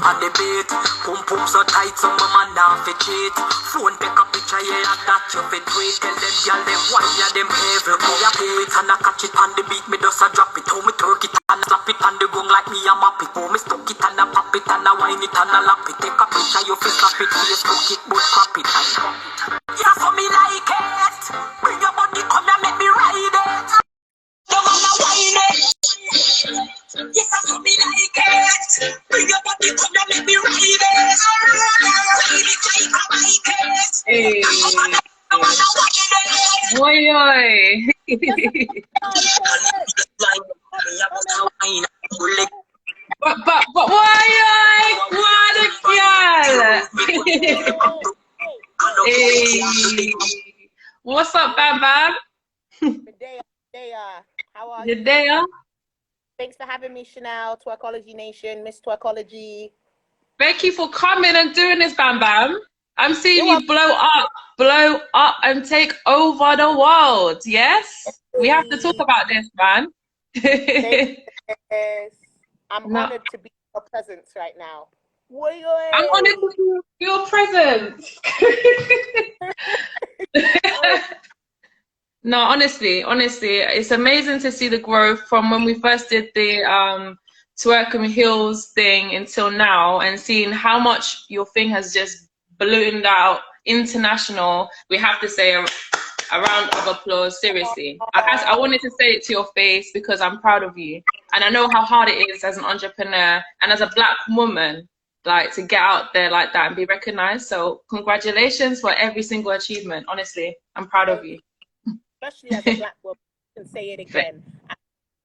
on the beat. Pum pum so tight, some man now fit cheat. Phone take a picture, yeah, that you fit tweet. Tell them y'all them why ya them evil. Me a beat and I catch it on the beat. Me just a drop it, how me twerk it and slap it on the gong like me a map it. How me stuck it and I pop it and I wine it and I lap it. Take a picture, you fit slap it, Facebook it, but crap it and crap it. Yeah, so me like it. Bring your body, come and make me ride it. No man a wine it. Yes, I so me like it. Bring your body, come and make me ride it. Ride it like a bike it. Hey. No man a wine it. Oi, oi. But why, what a girl. Hey. What's up, Bambam? Good day. How are you? Good day. Thanks for having me, Chanel, Twerkology Nation, Miss Twerkology. Thank you for coming and doing this, Bambam. I'm seeing you blow up and take over the world. Yes? We have to talk about this, man. Yes. I'm honored to be in your presence right now. I'm honored to be your presence. No, honestly, it's amazing to see the growth from when we first did the Twerk and Heels thing until now, and seeing how much your thing has just ballooned out international. We have to say a round of applause, seriously. I wanted to say it to your face because I'm proud of you. And I know how hard it is as an entrepreneur and as a Black woman, like, to get out there like that and be recognized. So congratulations for every single achievement. Honestly, I'm proud of you. Especially as a Black woman. I can say it again. As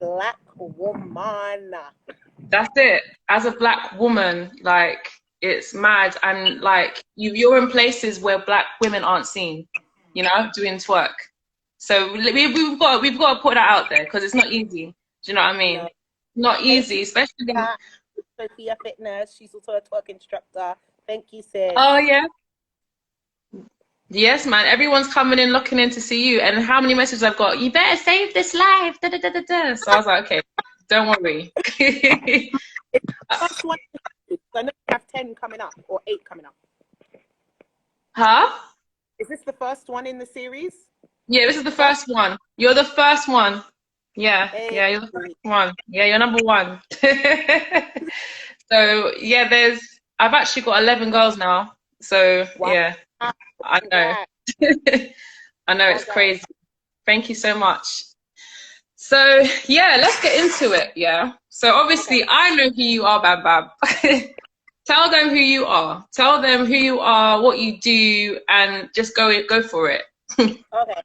a Black woman. That's it. As a Black woman, like, it's mad. And like, you're in places where Black women aren't seen, you know, doing twerk. So we've got to put that out there because it's not easy. Do you know what I mean? No. Not easy, especially. Sophia Fitness. She's also a twerk instructor. Thank you, sis. Oh yeah. Yes, man. Everyone's coming in, looking in to see you. And how many messages I've got? You better save this live. Da, da, da, da, da. So I was like, okay, don't worry. First one, I know you have 10 coming up or 8 coming up. Huh? Is this the first one in the series? Yeah, this is the first one. You're the first one. Yeah, Hey. yeah, you're the first one. Yeah, you're number one. So yeah, I've actually got 11 girls now. So Wow. yeah, I know. I know, it's crazy. Thank you so much. So yeah, let's get into it. Yeah. So obviously, I know who you are, Bambam. Tell them who you are. Tell them who you are, what you do, and just go for it. Okay.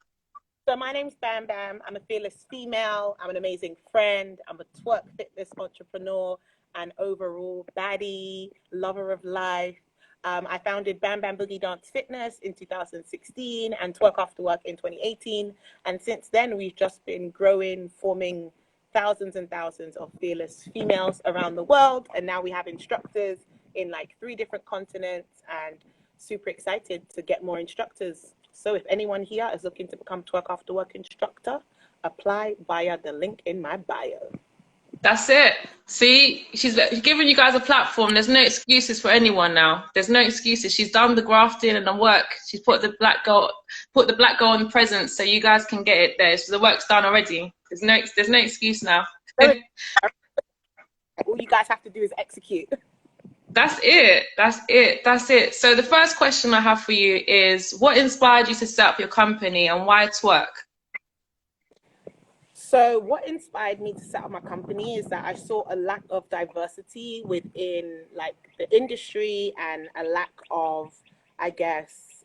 So my name's Bambam. I'm a fearless female. I'm an amazing friend. I'm a twerk fitness entrepreneur and overall baddie, lover of life. I founded Bambam Boogie Dance Fitness in 2016 and Twerk After Work in 2018. And since then, we've just been growing, forming thousands and thousands of fearless females around the world. And now we have instructors in like 3 different continents, and super excited to get more instructors. So if anyone here is looking to become Twerk After Work instructor, apply via the link in my bio. That's it. See, she's giving you guys a platform. There's no excuses for anyone now. There's no excuses. She's done the grafting and the work. She's put the black girl in the present, so you guys can get it there. So the work's done already. There's no excuse now. All you guys have to do is execute. That's it. So the first question I have for you is, what inspired you to set up your company and why Twerk? So what inspired me to set up my company is that I saw a lack of diversity within like the industry and a lack of, I guess,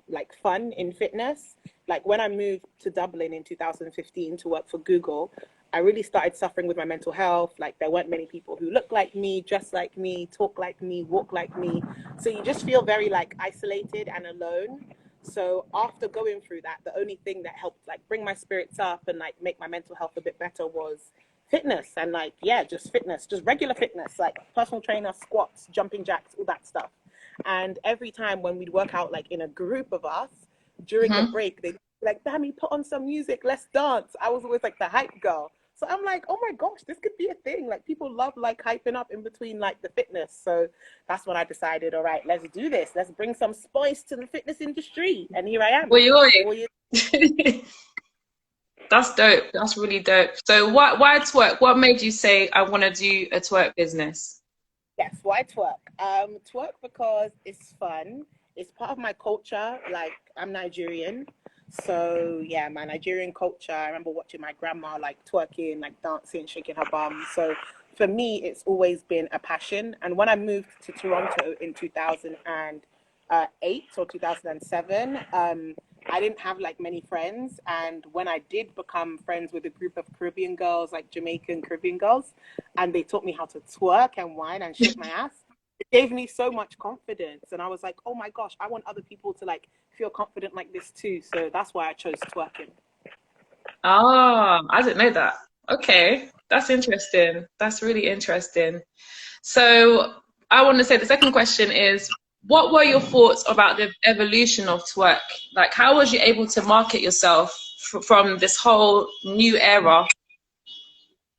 like fun in fitness. Like when I moved to Dublin in 2015 to work for Google, I really started suffering with my mental health. Like there weren't many people who look like me, dress like me, talk like me, walk like me. So you just feel very like isolated and alone. So after going through that, the only thing that helped like bring my spirits up and like make my mental health a bit better was fitness. And like, yeah, just fitness, just regular fitness, like personal trainer, squats, jumping jacks, all that stuff. And every time when we'd work out like in a group of us during the break, they'd be like, Bammy, put on some music, let's dance. I was always like the hype girl. So I'm like, oh my gosh, this could be a thing. Like people love like hyping up in between like the fitness. So that's when I decided, all right, let's do this. Let's bring some spice to the fitness industry. And here I am. Oi, oi. 4 years. That's dope. That's really dope. So why twerk? What made you say I want to do a twerk business? Yes, why twerk? Twerk because it's fun. It's part of my culture. Like I'm Nigerian. So yeah, my Nigerian culture. I remember watching my grandma like twerking, like dancing, shaking her bum. So for me, it's always been a passion. And when I moved to Toronto in 2008 or 2007, I didn't have like many friends. And when I did become friends with a group of Caribbean girls, like Jamaican Caribbean girls, and they taught me how to twerk and whine and shake my ass, it gave me so much confidence. And I was like, oh my gosh, I want other people to like feel confident like this too. So that's why I chose twerking. Ah, I didn't know that. Okay, that's interesting. That's really interesting. So I want to say the second question is, what were your thoughts about the evolution of twerk? Like, how was you able to market yourself from this whole new era?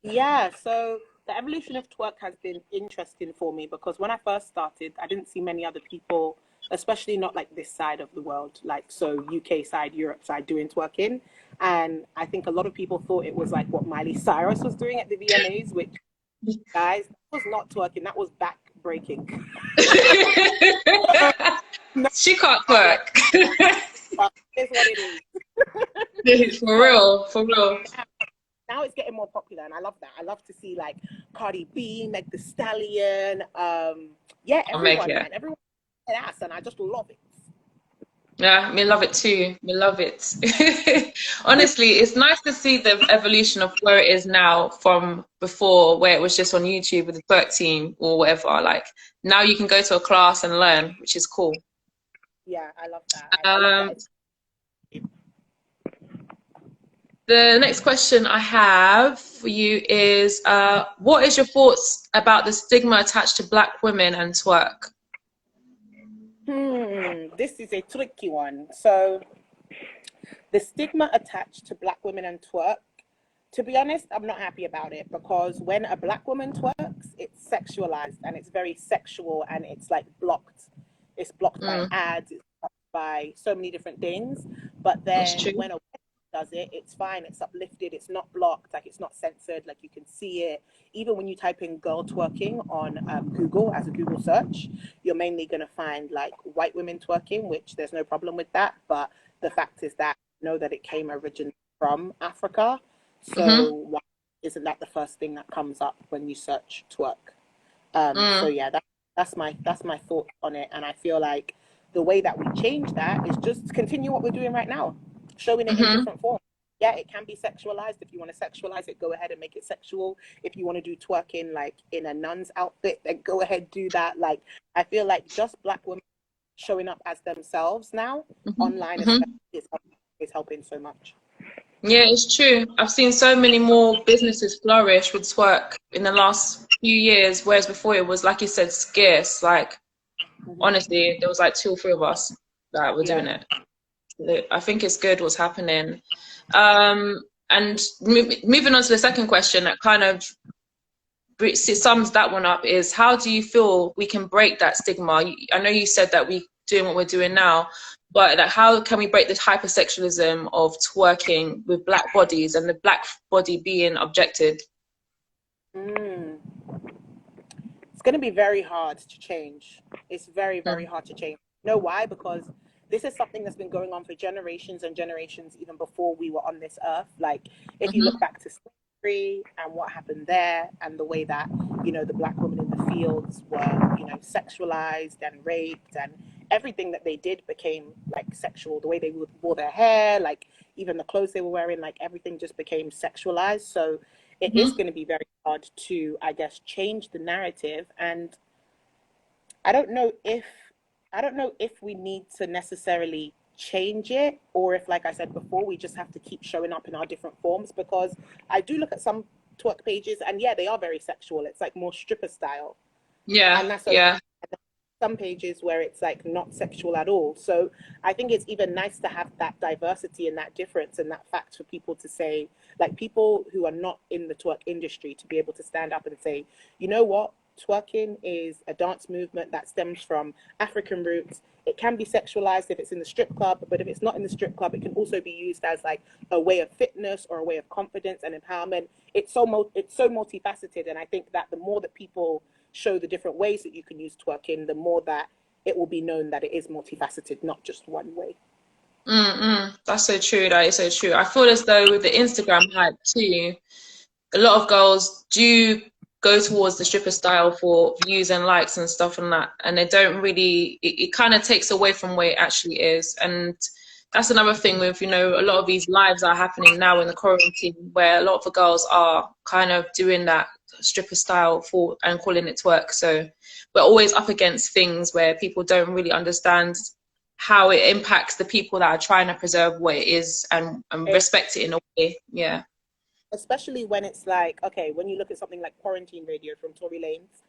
Yeah, so the evolution of twerk has been interesting for me because when I first started, I didn't see many other people, especially not like this side of the world, like so UK side, Europe side doing twerking. And I think a lot of people thought it was like what Miley Cyrus was doing at the VMAs, which guys, that was not twerking, that was back breaking. No, She can't twerk. it's what it is. For real, for real. Now it's getting more popular and I love that. I love to see like Cardi B, Meg the Stallion, yeah, everyone, man, everyone an ass, and I just love it. Yeah, me love it too. Me love it. Honestly, it's nice to see the evolution of where it is now from before, where it was just on YouTube with the twerk team or whatever. Like now you can go to a class and learn, which is cool. Yeah, I love that. I love that. The next question I have for you is, what is your thoughts about the stigma attached to Black women and twerk? This is a tricky one. So the stigma attached to Black women and twerk, to be honest, I'm not happy about it because when a Black woman twerks, it's sexualized and it's very sexual and it's like blocked. It's blocked by ads, it's blocked by so many different things. But then when a woman does it, it's fine, it's uplifted, it's not blocked, like it's not censored, like you can see it. Even when you type in girl twerking on Google as a Google search, you're mainly going to find like white women twerking, which there's no problem with that. But the fact is that know that it came originally from Africa. So why isn't that the first thing that comes up when you search twerk? So yeah, that's my thought on it. And I feel like the way that we change that is just continue what we're doing right now, showing it in different forms. Yeah, it can be sexualized. If you want to sexualize it, go ahead and make it sexual. If you want to do twerking like in a nun's outfit, then go ahead, do that. Like, I feel like just Black women showing up as themselves now, online is helping so much. Yeah, it's true. I've seen so many more businesses flourish with twerk in the last few years, whereas before it was, like you said, scarce. Like, honestly, there was like 2 or 3 of us that were doing it. I think it's good what's happening. And moving on to the second question, that kind of sums that one up, is how do you feel we can break that stigma? I know you said that we're doing what we're doing now, but like, how can we break this hypersexualism of twerking with Black bodies and the Black body being objected? It's going to be very hard to change. It's very, very hard to change. You know why? Because this is something that's been going on for generations and generations, even before we were on this earth. Like, if you look back to slavery and what happened there, and the way that, you know, the Black women in the fields were, you know, sexualized and raped, and everything that they did became like sexual. The way they wore their hair, like even the clothes they were wearing, like everything just became sexualized. So it is going to be very hard to, I guess, change the narrative. And I don't know if we need to necessarily change it, or if, like I said before, we just have to keep showing up in our different forms. Because I do look at some twerk pages, and yeah, they are very sexual. It's like more stripper style. Yeah, and that's okay. some pages where it's like not sexual at all. So I think it's even nice to have that diversity and that difference and that fact for people to say, like people who are not in the twerk industry, to be able to stand up and say, you know what, twerking is a dance movement that stems from African roots. It can be sexualized if it's in the strip club, but if it's not in the strip club, it can also be used as like a way of fitness or a way of confidence and empowerment. It's so multifaceted, and I think that the more that people show the different ways that you can use twerking, the more that it will be known that it is multifaceted, not just one way. That's so true. That is so true. I feel as though with the Instagram hype too, a lot of girls do go towards the stripper style for views and likes and stuff and that, and they don't really, it kind of takes away from what it actually is. And that's another thing with, you know, a lot of these lives that are happening now in the quarantine, where a lot of the girls are kind of doing that stripper style for and calling it twerk. So we're always up against things where people don't really understand how it impacts the people that are trying to preserve what it is and respect it in a way. Yeah. Especially when it's like, okay, when you look at something like Quarantine Radio from Tory Lanez,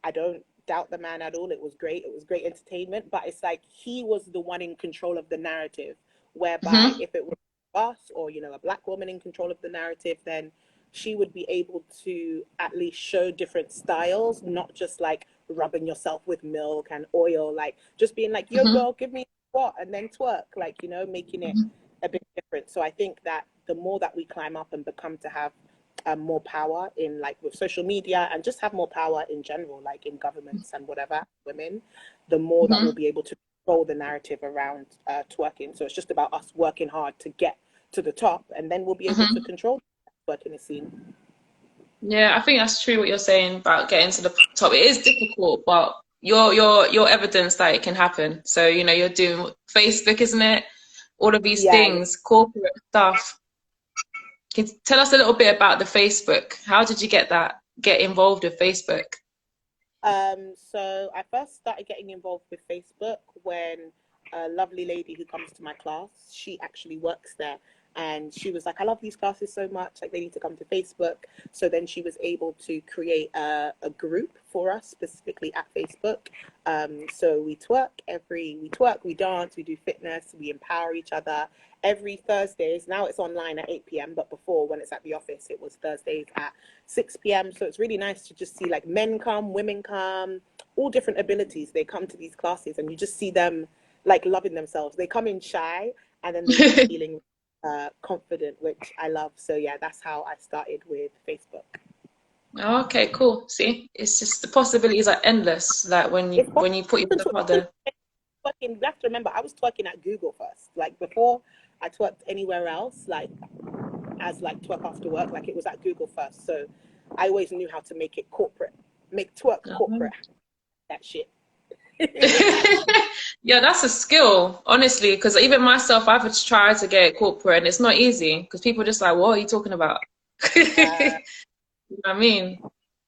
I don't doubt the man at all. It was great. It was great entertainment. But it's like he was the one in control of the narrative, whereby if it was us or, you know, a black woman in control of the narrative, then she would be able to at least show different styles, not just like rubbing yourself with milk and oil, like just being like, yo, girl, give me what, and then twerk, like, you know, making it a bit different. So I think that the more that we climb up and become to have more power in like with social media and just have more power in general, like in governments and whatever, women, the more that we'll be able to control the narrative around twerking. So it's just about us working hard to get to the top, and then we'll be able to control the twerking scene. Yeah, I think that's true what you're saying about getting to the top. It is difficult, but you're evidence that it can happen. So, you know, you're doing Facebook, isn't it? All of these things, corporate stuff. Can you tell us a little bit about the Facebook? How did you get involved with Facebook? So I first started getting involved with Facebook when a lovely lady who comes to my class, she actually works there. And she was like, I love these classes so much, like they need to come to Facebook. So then she was able to create a group for us specifically at Facebook. So we twerk, we dance, we do fitness, we empower each other every Thursdays. Now it's online at 8 p.m. But before, when it's at the office, it was Thursdays at 6 p.m. So it's really nice to just see like men come, women come, all different abilities. They come to these classes and you just see them like loving themselves. They come in shy and then they're feeling confident, which I love. So yeah, that's how I started with Facebook. Okay, cool. See, it's just the possibilities are endless. Like when you put yourself out there. You have to remember, I was twerking at Google first. Like before I twerked anywhere else, like as like twerk after work, like it was at Google first. So I always knew how to make it corporate, make twerk corporate. That shit. Yeah, that's a skill, honestly, because even myself, I've tried to get corporate and it's not easy because people are just like, what are you talking about? You know what I mean?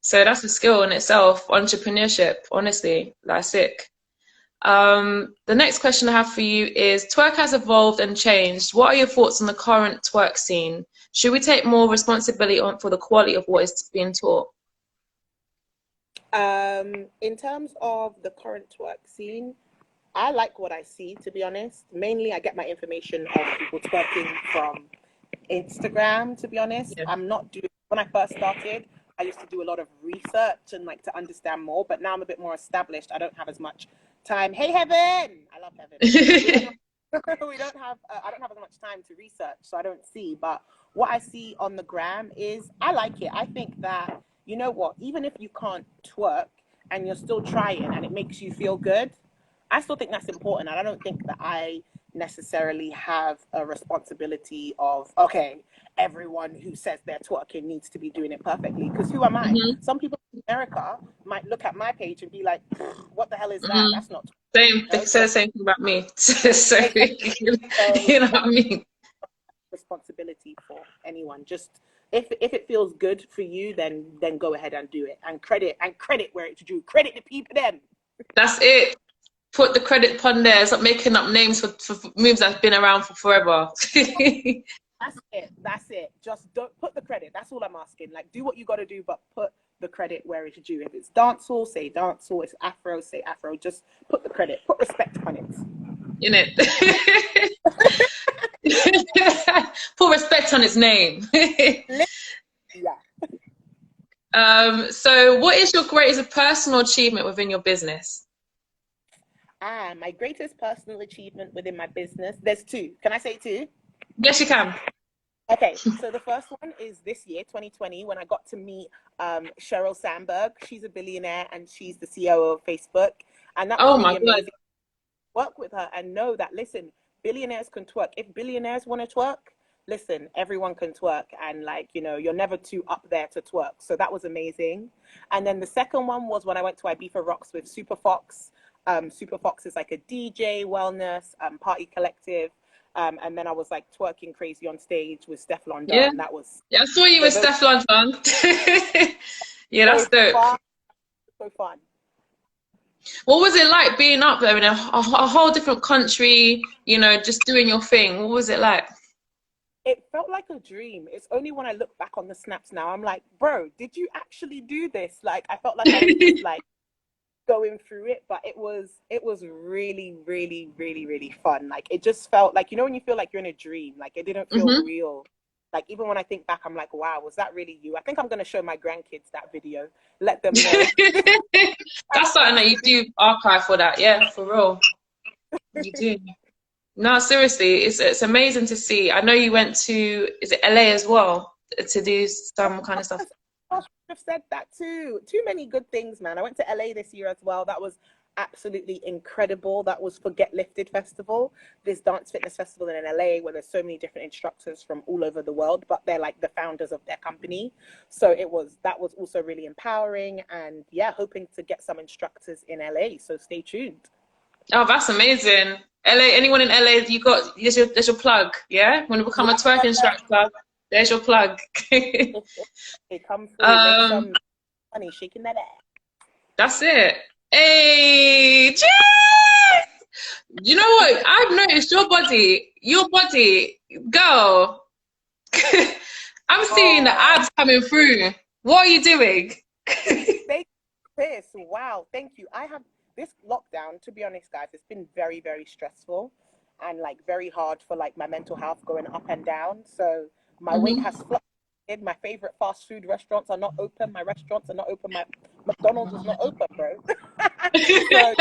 So that's a skill in itself, entrepreneurship, honestly, that's sick. The next question I have for you is, twerk has evolved and changed. What are your thoughts on the current twerk scene? Should we take more responsibility for the quality of what is being taught? In terms of the current twerk scene, I like what I see, to be honest. Mainly, I get my information of people twerking from Instagram, to be honest. Yeah. I'm not doing, when I first started, I used to do a lot of research and like to understand more, but now I'm a bit more established. I don't have as much time. Hey, Heaven! I love Heaven. We don't have, I don't have as much time to research, so I don't see. But what I see on the gram is, I like it. I think that, you know what, even if you can't twerk and you're still trying and it makes you feel good, I still think that's important. And I don't think that I necessarily have a responsibility of, okay, everyone who says they're twerking needs to be doing it perfectly. Because who am I? Some people in America might look at my page and be like, what the hell is that? That's not same. They say the same thing about me. So you know what I mean? Responsibility for anyone. Just if it feels good for you, then go ahead and do it. And credit where it's due. Credit the people then. That's it. Put the credit upon there. Stop making up names for moves that's been around for forever. That's it. Just don't put the credit. That's all I'm asking. Like, do what you got to do, but put the credit where it's due. If it's dancehall, say dancehall. If it's Afro, say Afro. Just put the credit, put respect on it. In it. Put respect on its name. Yeah. So what is your greatest personal achievement within your business? My greatest personal achievement within my business, there's two. Can I say two? Yes, you can. Okay, so the first one is this year, 2020, when I got to meet Sheryl Sandberg. She's a billionaire and she's the CEO of Facebook. And that was Oh really my amazing. God. Work with her and know that, listen, billionaires can twerk. If billionaires want to twerk, listen, everyone can twerk. And like, you know, you're never too up there to twerk. So that was amazing. And then the second one was when I went to Ibiza Rocks with Super Fox. Super Fox is like a DJ, wellness, party collective. And then I was like twerking crazy on stage with Stefflon Don. Yeah. That was Yeah, I saw you with Stefflon Don. Yeah, that's dope. fun. So fun. What was it like being up there in a whole different country, you know, just doing your thing? What was it like? It felt like a dream. It's only when I look back on the snaps now, I'm like, bro, did you actually do this? Like, I felt like I was just like going through it, but it was really, really, really, really fun. Like, it just felt like, you know, when you feel like you're in a dream, like it didn't feel real. Like, even when I think back, I'm like, wow, was that really you? I think I'm going to show my grandkids that video. Let them know. That's something that you do archive for that. Yeah, for real. You do. No, seriously, it's amazing to see. I know you went to, is it LA as well, to do some kind of stuff? I should have said that too. Too many good things, man. I went to LA this year as well. That was absolutely incredible. That was for Get Lifted Festival, this dance fitness festival in LA where there's so many different instructors from all over the world, but they're like the founders of their company. So that was also really empowering, and yeah, hoping to get some instructors in LA. So stay tuned. Oh, that's amazing. LA, anyone in LA, there's your plug, yeah? Want to become a twerk instructor, there's your plug. They come through, make some money, shaking that ass. That's it. Hey, Jess! You know what? I've noticed your body, girl. I'm seeing the abs coming through. What are you doing? Wow, thank you. I have this lockdown, to be honest, guys, it's been very, very stressful and like very hard for like my mental health going up and down. So my weight has fluctuated. My favorite fast food restaurants are not open. My restaurants are not open. My McDonald's is not open, bro. So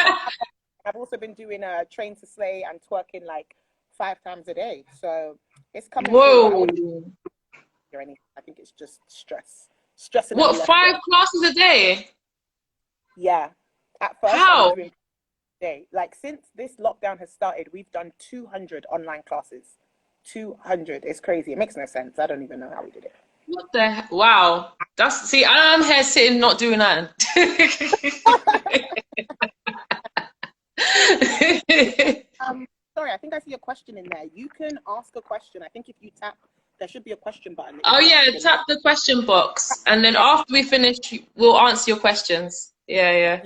I've also been doing train to slay and twerking like 5 times a day. So it's coming. Whoa. I think it's just stressing. What, 5 classes a day? Yeah. At first, how? Like, since this lockdown has started, we've done 200 online classes. 200. It's crazy. It makes no sense. I don't even know how we did it. What the heck? Wow. See, I'm here sitting not doing that. Sorry, I think I see a question in there. You can ask a question. I think if you tap, there should be a question button. Oh yeah, tap the question box, and then after we finish, we'll answer your questions. Yeah.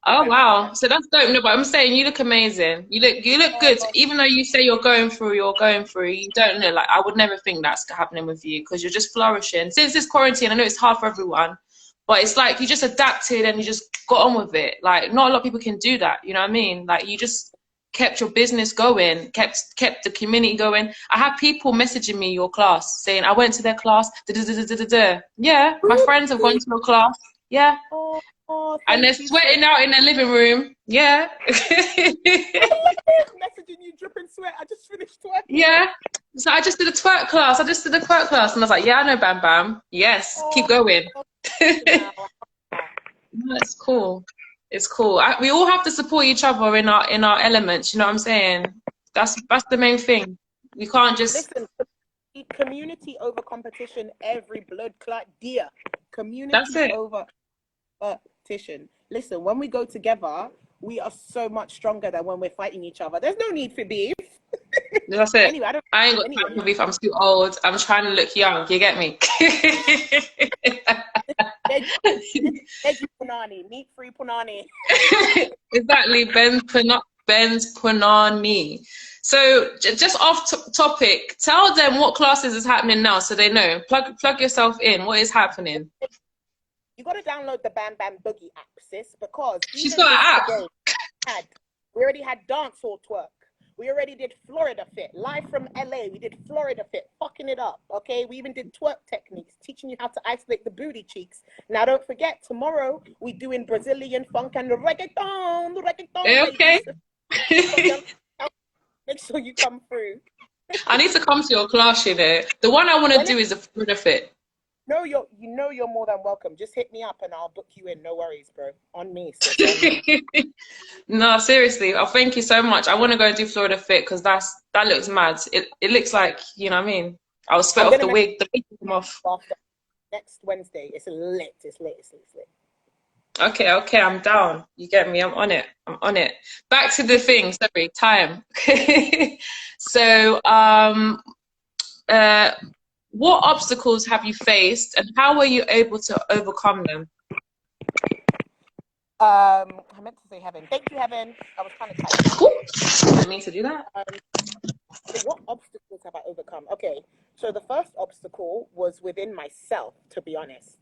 Oh wow, so that's dope. No, but I'm saying you look amazing. You look good. Even though you say you're going through, you don't know. Like, I would never think that's happening with you, because you're just flourishing. Since this quarantine, I know it's hard for everyone, but it's like you just adapted and you just got on with it. Like, not a lot of people can do that. You know what I mean? Like, you just kept your business going, kept the community going. I have people messaging me your class saying, I went to their class. Yeah, my friends have gone to your class. Yeah. And they're sweating out in their living room. Yeah. Messaging you, dripping sweat. I just finished twerking. Yeah. So I just did a twerk class. And I was like, yeah, I know Bambam. Yes, keep going. That's cool. It's cool. We all have to support each other in our elements. You know what I'm saying? That's the main thing. We can't just listen. Community over competition. Every blood clot, dear. Community That's it. over competition. Listen, when we go together, we are so much stronger than when we're fighting each other. There's no need for beef. That's it. Anyway, I ain't got time for beef. I'm too old. I'm trying to look young. You get me? Meat free punani. Exactly. Ben's punani. So just off topic, tell them what classes is happening now so they know. Plug yourself in. What is happening? You got to download the Bambam Boogie app, sis, because She's even got an app. today, we already had dancehall twerk. We already did Florida Fit, live from LA. We did Florida Fit, fucking it up, okay? We even did twerk techniques, teaching you how to isolate the booty cheeks. Now, don't forget, tomorrow we doing Brazilian funk and reggaeton, Okay. ladies. Make sure you come through. I need to come to your class, you know. The one I want to do is a Florida Fit. No, you're more than welcome. Just hit me up and I'll book you in. No worries, bro. On me, sis, on me. No, seriously. Oh, thank you so much. I want to go and do Florida Fit because that looks mad. It looks like, you know what I mean? I'll sweat off the wig. The wig will come off. Next Wednesday. It's lit. It's lit. It's lit. Okay, I'm down. You get me? I'm on it. Back to the thing. Sorry, time. So, what obstacles have you faced, and how were you able to overcome them? I meant to say Heaven. Thank you, Heaven. I was trying to type. Ooh, didn't mean to do that. So what obstacles have I overcome? Okay, so the first obstacle was within myself, to be honest.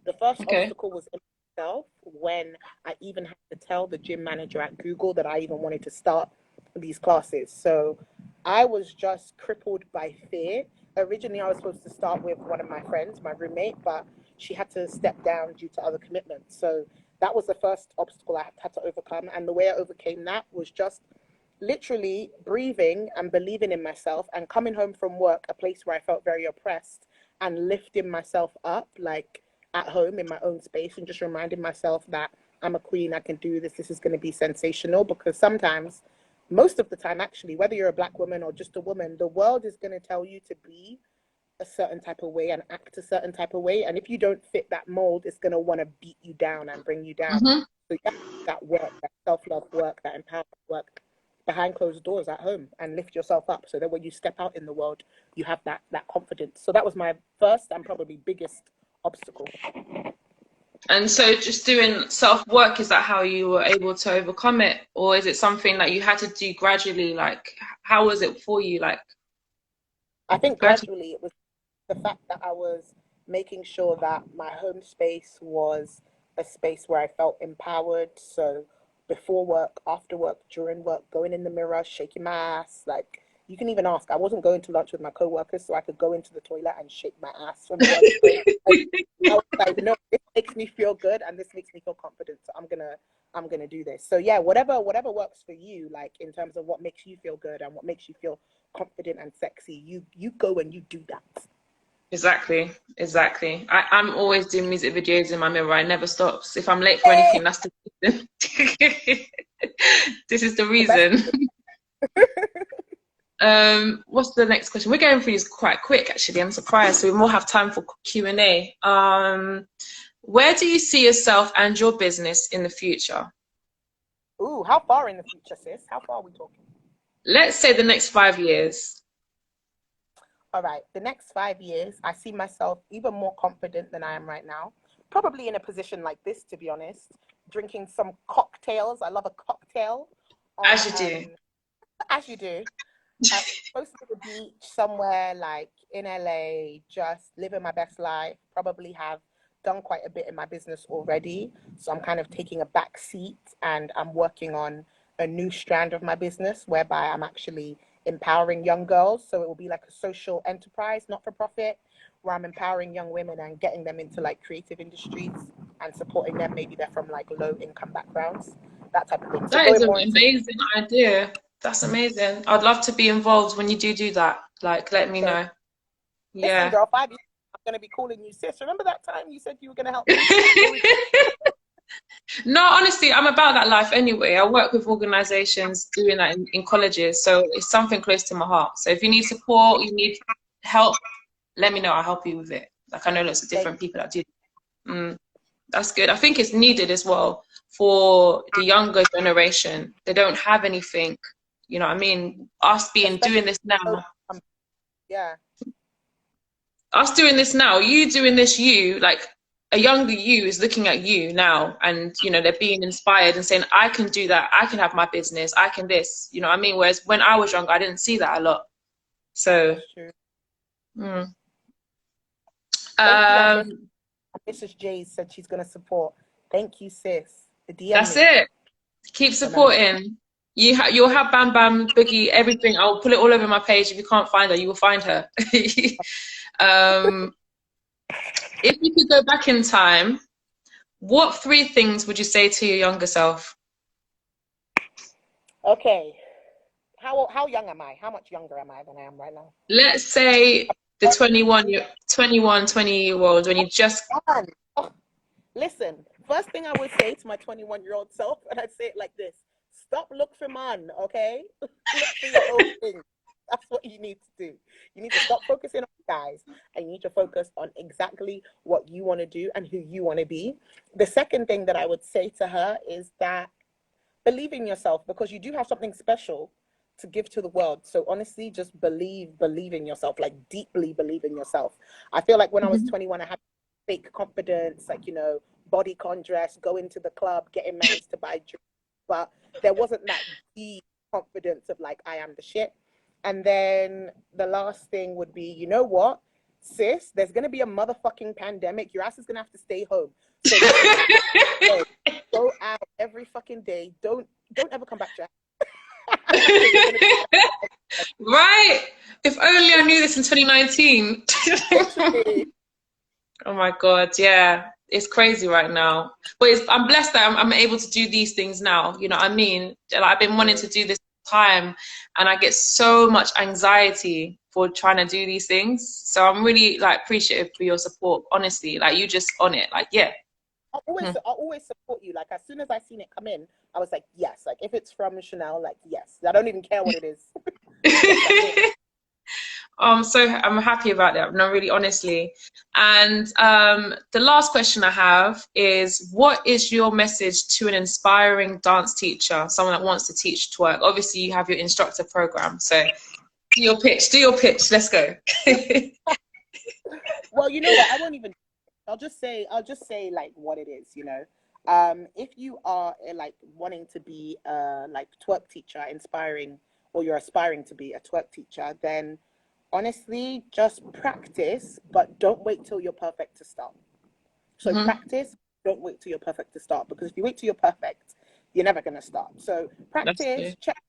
The first obstacle was in myself when I even had to tell the gym manager at Google that I even wanted to start these classes. So I was just crippled by fear. Originally, I was supposed to start with one of my friends, my roommate, but she had to step down due to other commitments. So that was the first obstacle I had to overcome. And the way I overcame that was just literally breathing and believing in myself and coming home from work, a place where I felt very oppressed, and lifting myself up, like at home in my own space, and just reminding myself that I'm a queen, I can do this, this is going to be sensational. Because sometimes, most of the time actually, whether you're a black woman or just a woman, the world is going to tell you to be a certain type of way and act a certain type of way, and if you don't fit that mold, it's going to want to beat you down and bring you down. So you have that work, that self-love work, that empowerment work behind closed doors at home, and lift yourself up so that when you step out in the world, you have that confidence. So that was my first and probably biggest obstacle. And so just doing self-work, is that how you were able to overcome it? Or is it something that you had to do gradually? Like, how was it for you? Like, I think gradually it was the fact that I was making sure that my home space was a space where I felt empowered. So before work, after work, during work, going in the mirror, shaking my ass. Like, you can even ask. I wasn't going to lunch with my coworkers, so I could go into the toilet and shake my ass from work. I was like, no, this makes me feel good and this makes me feel confident. So I'm gonna do this. So yeah, whatever works for you, like in terms of what makes you feel good and what makes you feel confident and sexy, you go and you do that. Exactly. I'm always doing music videos in my mirror. I never stops. If I'm late for anything, that's the reason. This is the reason. What's the next question? We're going through these quite quick, actually. I'm surprised. So we will have time for Q&A. Where do you see yourself and your business in the future? Ooh, how far in the future, sis? How far are we talking? Let's say the next 5 years. All right, the next 5 years, I see myself even more confident than I am right now. Probably in a position like this, to be honest, drinking some cocktails. I love a cocktail. As you do. As you do. Close to the beach, somewhere like in LA, just living my best life. Probably have done quite a bit in my business already. So I'm kind of taking a back seat and I'm working on a new strand of my business whereby I'm actually empowering young girls. So it will be like a social enterprise, not for profit, where I'm empowering young women and getting them into like creative industries and supporting them. Maybe they're from like low income backgrounds, that type of thing. So that is an amazing idea. That's amazing. I'd love to be involved when you do that. Like, let me know. Yeah. Listen, girl, 5 years, I'm going to be calling you sis. Remember that time you said you were going to help me? No, honestly, I'm about that life anyway. I work with organizations doing that in colleges. So it's something close to my heart. So if you need support, you need help, let me know. I'll help you with it. Like, I know lots of different people that do. That's good. I think it's needed as well for the younger generation. They don't have anything. You know what I mean? Us doing this now. Yeah. Us doing this now, you doing this, like a younger you is looking at you now and, you know, they're being inspired and saying, I can do that. I can have my business. I can this, you know what I mean? Whereas when I was younger, I didn't see that a lot. So, That's true. Mrs. J said she's gonna support. Thank you, sis. DM That's me. it. Keep supporting. You'll have Bam Bam, Boogie, everything. I'll put it all over my page. If you can't find her, you will find her. If you could go back in time, what 3 things would you say to your younger self? Okay. How young am I? How much younger am I than I am right now? Let's say the 20-year-old when you just... Oh, listen, first thing I would say to my 21-year-old self, and I'd say it like this: stop look for man, okay? Look for your own thing. That's what you need to do. You need to stop focusing on guys, and you need to focus on exactly what you want to do and who you want to be. The second thing that I would say to her is that believe in yourself, because you do have something special to give to the world. So honestly, just believe in yourself, like deeply believe in yourself. I feel like when I was 21, I had fake confidence, like, you know, body dress, go into the club, getting married to buy drinks, but there wasn't that deep confidence of like, I am the shit. And then the last thing would be, you know what, sis, there's going to be a motherfucking pandemic. Your ass is going to have to stay home. So go out every fucking day. Don't ever come back to Right? If only I knew this in 2019. Oh my God, yeah. It's crazy right now. But I'm blessed that I'm able to do these things now. You know what I mean? Like, I've been wanting to do this time, and I get so much anxiety for trying to do these things. So I'm really like appreciative for your support, honestly. Like, you just on it. Like, yeah. I'll always support you. Like, as soon as I seen it come in, I was like, yes. Like, if it's from Chanel, like, yes. I don't even care what it is. I'm happy about that. No, really, honestly. And the last question I have is, what is your message to an inspiring dance teacher, someone that wants to teach twerk? Obviously, you have your instructor program, so do your pitch. Let's go. Well, you know what? I won't even. I'll just say like what it is. You know, if you are like wanting to be like twerk teacher, inspiring, or you're aspiring to be a twerk teacher, then honestly, just practice, but don't wait till you're perfect to start. So practice, don't wait till you're perfect to start, because if you wait till you're perfect, you're never going to start. So practice, check,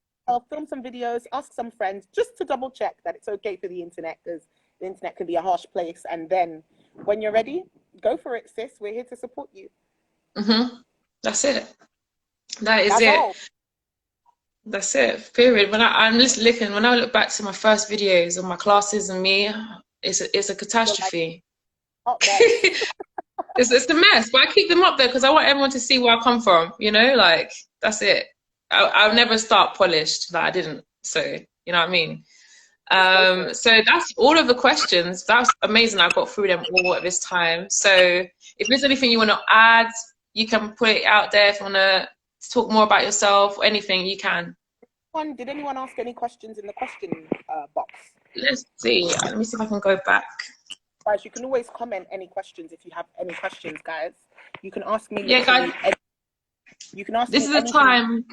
film some videos, ask some friends, just to double check that it's okay for the internet, because the internet can be a harsh place. And then when you're ready, go for it, sis. We're here to support you. That's it. That's it. All. That's it. Period. I'm just looking. When I look back to my first videos of my classes and me, it's a catastrophe. It's a mess. But I keep them up there because I want everyone to see where I come from. You know, like, that's it. I'll never start polished. Like, I didn't. So you know what I mean. So that's all of the questions. That's amazing. I got through them all at this time. So if there's anything you want to add, you can put it out there. If you want to talk more about yourself or anything, you can. Did anyone ask any questions in the question box? Let's see. Let me see if I can go back. Guys, you can always comment any questions if you have any questions, guys. You can ask me. Yeah, guys. You can ask this me. This is the time.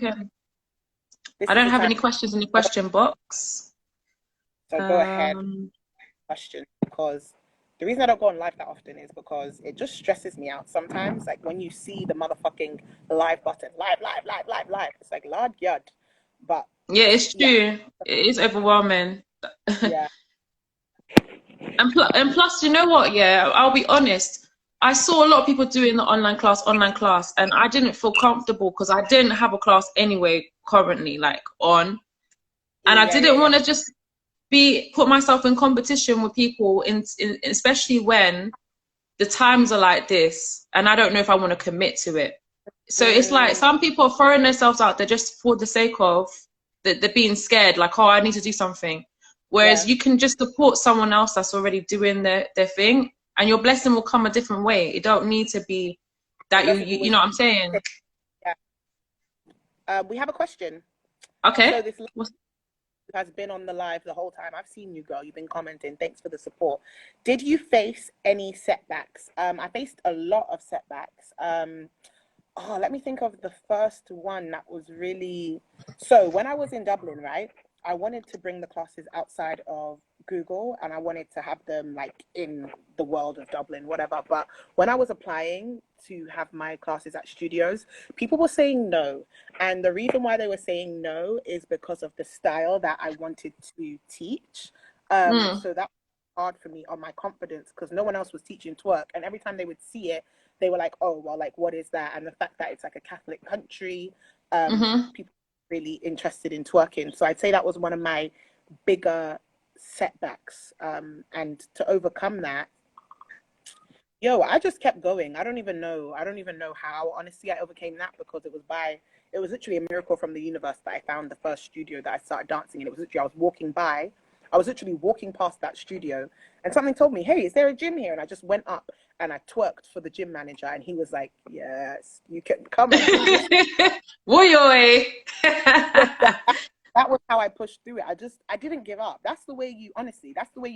I don't have any questions in the question box. So go ahead. Question, because the reason I don't go on live that often is because it just stresses me out sometimes. Like when you see the motherfucking live button, live. It's like, Lord God. But yeah, it's true. Yeah. It is overwhelming. Yeah. and plus, you know what? Yeah, I'll be honest. I saw a lot of people doing the online class, and I didn't feel comfortable because I didn't have a class anyway currently, like on, and I didn't want to just put myself in competition with people, especially when the times are like this, and I don't know if I want to commit to it. So it's like some people are throwing themselves out there just for the sake of they're being scared, like, oh, I need to do something. Whereas you can just support someone else that's already doing their thing, and your blessing will come a different way. It don't need to be that you know what I'm saying? Yeah. We have a question. Okay. So this has been on the live the whole time. I've seen you, girl. You've been commenting. Thanks for the support. Did you face any setbacks? I faced a lot of setbacks. Let me think of the first one that was really... So when I was in Dublin, right, I wanted to bring the classes outside of Google, and I wanted to have them like in the world of Dublin, whatever. But when I was applying to have my classes at studios, people were saying no. And the reason why they were saying no is because of the style that I wanted to teach. So that was hard for me on my confidence, because no one else was teaching twerk. And every time they would see it, they were like, oh, well, like, what is that? And the fact that it's like a Catholic country, people really interested in twerking. So I'd say that was one of my bigger setbacks, and to overcome that, I just kept going. I don't even know how, honestly, I overcame that, because it was literally a miracle from the universe that I found the first studio that I started dancing in. It was literally, I was literally walking past that studio, and something told me, hey, is there a gym here? And I just went up and I twerked for the gym manager, and he was like, yes, you can come and do this. That was how I pushed through it. I didn't give up. That's the way you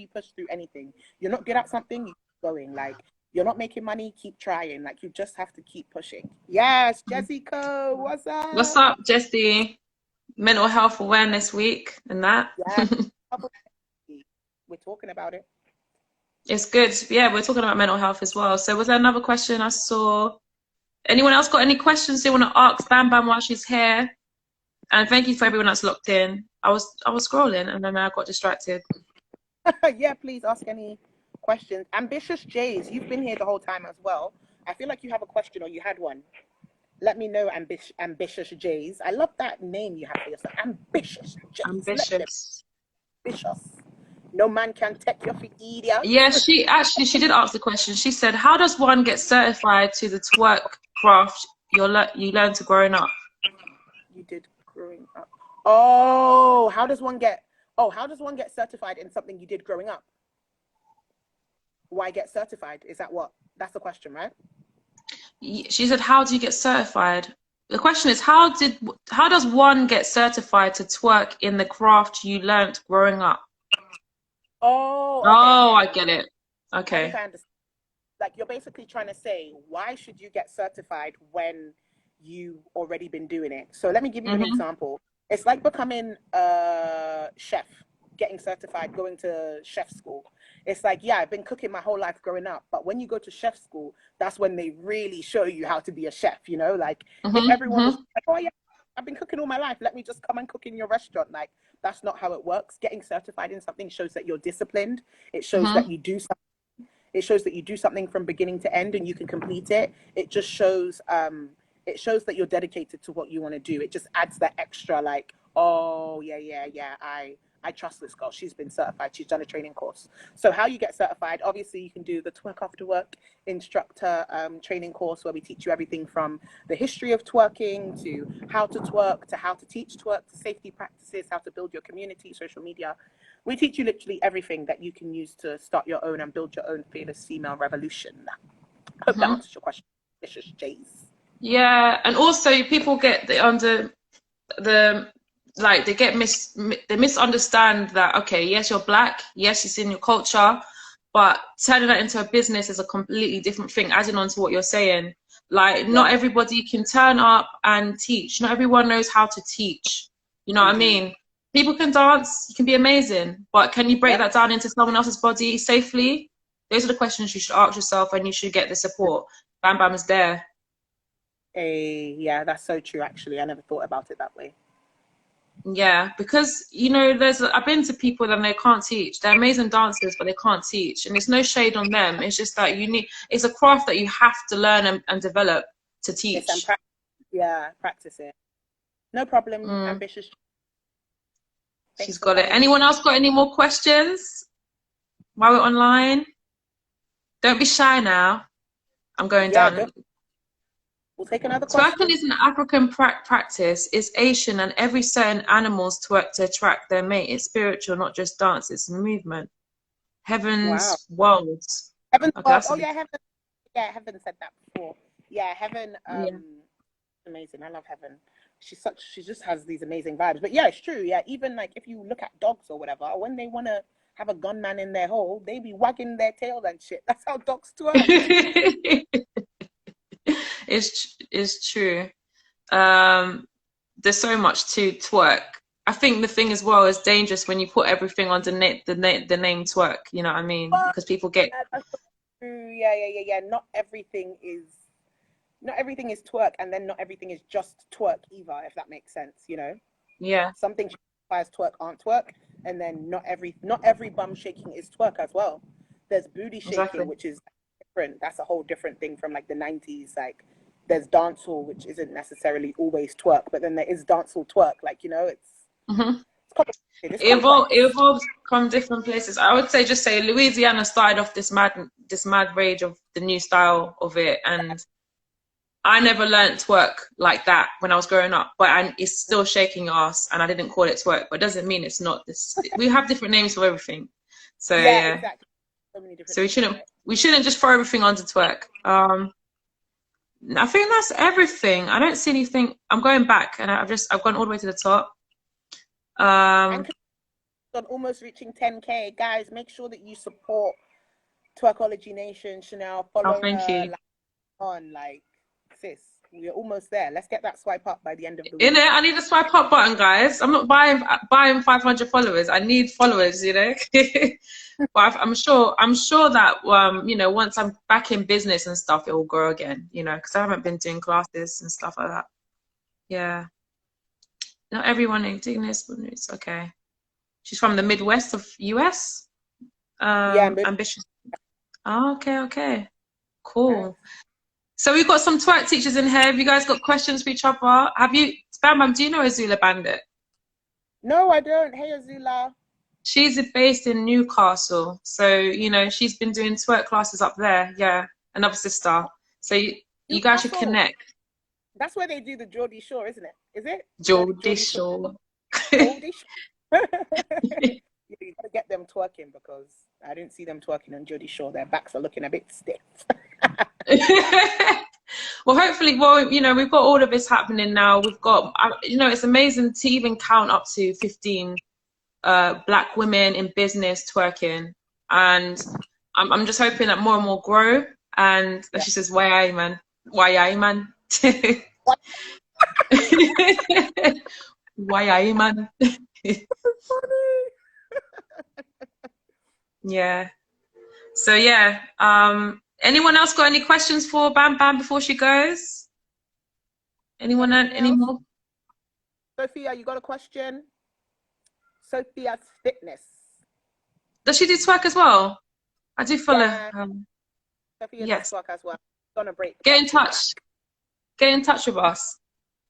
push through anything. You're not good at something, you keep going. Like, you're not making money, keep trying. Like, you just have to keep pushing. Yes, Jessica, what's up? What's up, Jessie? Mental Health Awareness Week and that. Yeah, we're talking about it. It's good. Yeah, we're talking about mental health as well. So was there another question I saw? Anyone else got any questions they want to ask Bam Bam while she's here? And thank you for everyone that's locked in. I was scrolling and then I got distracted. Yeah, please ask any questions. Ambitious Jays, you've been here the whole time as well. I feel like you have a question, or you had one. Let me know, Ambitious Jays. I love that name you have for yourself. Ambitious Jays. Ambitious. No man can take your feet, idiot. Yeah, she did ask the question. She said, how does one get certified to the twerk craft you learn to growing up? You did growing up. Oh, how does one get certified in something you did growing up? Why get certified? Is that what? That's the question, right? She said, how do you get certified? The question is, how does one get certified to twerk in the craft you learnt growing up? Oh, okay. Oh, I get it. Okay. Like, you're basically trying to say, why should you get certified when you already been doing it? So let me give you an example. It's like becoming a chef, getting certified, going to chef school. It's like, yeah, I've been cooking my whole life growing up, but when you go to chef school, that's when they really show you how to be a chef, you know? Like, if everyone was like, oh yeah, I've been cooking all my life, let me just come and cook in your restaurant. Like, that's not how it works. Getting certified in something shows that you're disciplined. It shows that you do something. It shows that you do something from beginning to end and you can complete it. It just shows that you're dedicated to what you want to do. It just adds that extra, like, oh yeah, I trust this girl. She's been certified. She's done a training course. So how you get certified, obviously you can do the Twerk After Work instructor training course, where we teach you everything from the history of twerking to how to twerk, to how to teach twerk, to safety practices, how to build your community, social media. We teach you literally everything that you can use to start your own and build your own fearless female revolution. Hope that answers your question. Vicious Jays. Yeah, and also people get they misunderstand that, okay, yes, you're black, yes, it's in your culture, but turning that into a business is a completely different thing, adding on to what you're saying. Like, not everybody can turn up and teach. Not everyone knows how to teach. You know what I mean? People can dance, you can be amazing, but can you break that down into someone else's body safely? Those are the questions you should ask yourself, and you should get the support. Bam Bam is there. Yeah, that's so true, actually. I never thought about it that way. Yeah, because, you know, I've been to people that they can't teach. They're amazing dancers, but they can't teach. And it's no shade on them. It's just that it's a craft that you have to learn and develop to teach. Practice it. No problem, Ambitious. She's got it. Anyone else got any more questions while we're online? Don't be shy now. I'm going down. We'll take another question. Twerking is an African practice. It's Asian, and every certain animals twerk to attract their mate. It's spiritual, not just dance. It's a movement. Heaven's worlds. Heaven's world. Oh yeah, Heaven. Yeah, Heaven said that before. Yeah, Heaven. Amazing. I love Heaven. She just has these amazing vibes. But yeah, it's true. Yeah, even like if you look at dogs or whatever, when they want to have a gunman in their hole, they be wagging their tail and shit. That's how dogs twerk. It's true. There's so much to twerk, I think the thing as well is dangerous when you put everything under the name twerk. You know what I mean? But Because people get. that's so true. Yeah. Not everything is twerk, and then not everything is just twerk either, if that makes sense, you know? Yeah. Some things as twerk aren't twerk, and then not every bum shaking is twerk as well. There's booty shaking, Exactly. which is different. That's a whole different thing from like the 90s. Like there's dancehall, which isn't necessarily always twerk, but then there is dancehall twerk. Like, you know, it's complicated. It's It complex. evolves from different places. I would say Louisiana started off this mad rage of the new style of it, and I never learnt twerk like that when I was growing up, but it's still shaking your ass, and I didn't call it twerk, but it doesn't mean it's not this. We have different names for everything. So yeah. Exactly. So many different So things, we shouldn't just throw everything onto twerk. I think that's everything. I don't see anything. I'm going back, and I've gone all the way to the top. And on almost reaching 10K, guys, make sure that you support Twerkology Nation. Chanel, follow thank her. you. Like, sis, we're almost there. Let's get that swipe up by the end of the week. In it, I need a swipe up button, guys. I'm not buying 500 followers. I need followers, you know. But I'm sure that you know, once I'm back in business and stuff, it will grow again, you know, because I haven't been doing classes and stuff like that. Yeah. Not everyone in Dignis, but it's okay. She's from the Midwest of US. Ambitious. Oh, okay. Cool. So we've got some twerk teachers in here. Have you guys got questions for each other? Bambam, do you know Azula Bandit? No, I don't. Hey, Azula. She's based in Newcastle. So, you know, she's been doing twerk classes up there. Yeah, another sister. So you guys should connect. That's where they do the Geordie Shore, isn't it? Is it? Geordie Shore. Geordie Shore. You gotta get them twerking, because I didn't see them twerking on Geordie Shore. Their backs are looking a bit stiff. Well, hopefully, you know, we've got all of this happening now. We've got, you know, it's amazing to even count up to 15 Black women in business twerking, and I'm just hoping that more and more grow. And she says, "Why I man? Why I man? Why I man?" Yeah. So yeah. Anyone else got any questions for Bambam before she goes? Anyone? Any more? Sophia, you got a question? Sophia's Fitness. Does she do twerk as well? I do follow. Yeah. Sophia does twerk as well. She's on a break. Get in touch. Get in touch with us.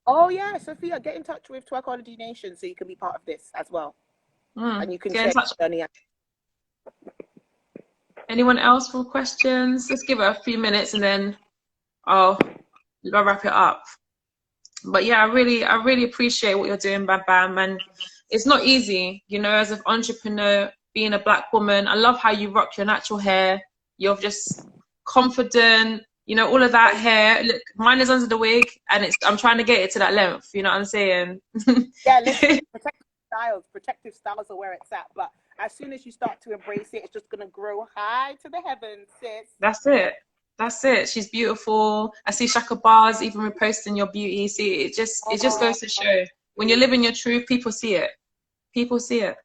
Oh yeah, Sophia, get in touch with Twerkology Nation so you can be part of this as well. And you can get in touch. Anyone else for questions? Let's give it a few minutes and then I'll wrap it up. But yeah, I really appreciate what you're doing, Bambam. And it's not easy, you know, as an entrepreneur, being a Black woman. I love how you rock your natural hair. You're just confident, you know, all of that hair. Look, mine is under the wig, and I'm trying to get it to that length. You know what I'm saying? Yeah, listen, protective styles are where it's at. But as soon as you start to embrace it, it's just gonna grow high to the heavens, sis. That's it. She's beautiful. I see Shaka Bars even reposting your beauty. See, it just goes to show, when you're living your truth, people see it. People see it.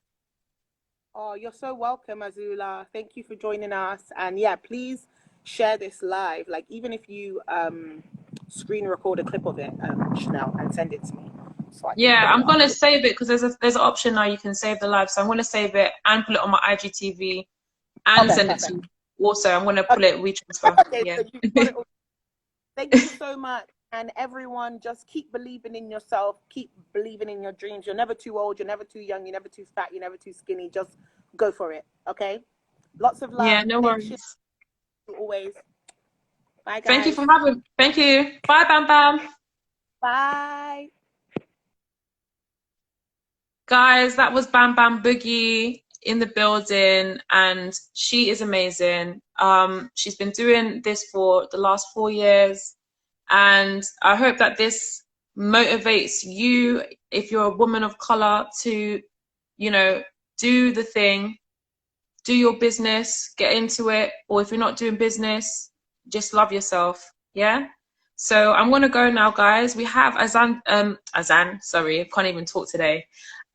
Oh, you're so welcome, Azula. Thank you for joining us. And yeah, please share this live. Like, even if you screen record a clip of it, Chanel, and send it to me. So I'm gonna save it, because there's an option now you can save the live. So I'm gonna save it and put it on my IGTV and send it to you. Also, I'm gonna put it WeTransfer. Okay, so thank you so much. And everyone, just keep believing in yourself. Keep believing in your dreams. You're never too old. You're never too young. You're never too fat. You're never too skinny. Just go for it. Okay? Lots of love. Yeah, no worries. Always. Bye, guys. Thank you for having. Thank you. Bye, Bambam. Bye. Guys, that was Bambam Boogie in the building, and she is amazing. She's been doing this for the last 4 years. And I hope that this motivates you, if you're a woman of color, to, you know, do the thing, do your business, get into it. Or if you're not doing business, just love yourself. Yeah. So I'm going to go now, guys. We have Azan, sorry, I can't even talk today.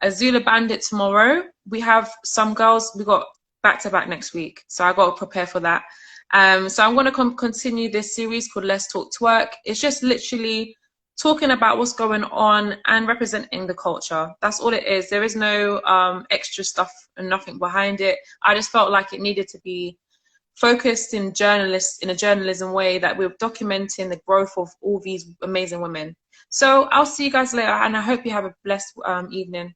Azula Bandit tomorrow. We have some girls, we got back-to-back next week, so I got to prepare for that. So I'm going to continue this series called Let's Talk Twerk. It's just literally talking about what's going on and representing the culture. That's all it is. There is no extra stuff and nothing behind it. I just felt like it needed to be focused in a journalism way, that we're documenting the growth of all these amazing women. So I'll see you guys later, and I hope you have a blessed evening.